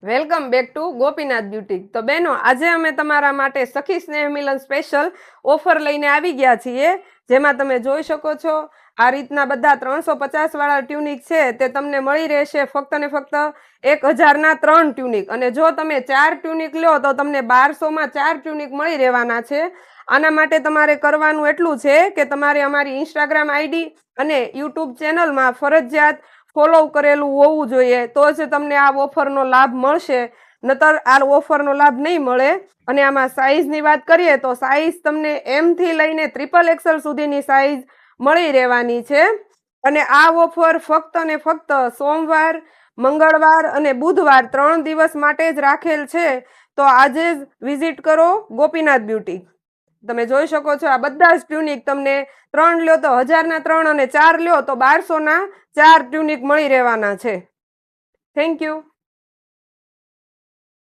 Welcome back to Gopinath beauty. તો બહેનો, આજે અમે તમારા માટે સખી સ્નેહ મિલન સ્પેશિયલ ઓફર લઈને આવી ગયા છીએ, જેમાં તમે જોઈ શકો છો આ રીતના બધા 350 વાળા ટ્યુનિક છે તે તમને મળી રહેશે ફક્ત ને ફક્ત 1000ના 3 ટ્યુનિક. અને જો તમે 4 ટ્યુનિક લો તો તમને 1200માં 4 ટ્યુનિક મળી રહેવાના છે. આના માટે તમારે કરવાનું એટલું છે કે તમારે અમારી ઇન્સ્ટાગ્રામ આઈડી અને યુટ્યુબ ચેનલમાં ફરજિયાત ફોલો કરેલું હોવું જોઈએ, તો જ તમને આ ઓફરનો લાભ મળશે, નતર આ ઓફરનો લાભ નહીં મળે. અને આમાં સાઇઝની વાત કરીએ તો સાઇઝ તમને M થી લઈને XXL સુધીની સાઇઝ મળી રહેવાની છે. અને આ ઓફર ફક્ત ને ફક્ત સોમવાર, મંગળવાર અને બુધવાર 3 દિવસ માટે જ રાખેલ છે. તો આજે જ વિઝિટ કરો ગોપીનાથ બ્યુટી. તમે જોઈ શકો છો આ બધા જ ટ્યુનિક તમને 3 લ્યો તો 1000ના 3 અને 4 લ્યો તો 1200ના 4 ટ્યુનિક મળી રહેવાના છે. Thank you.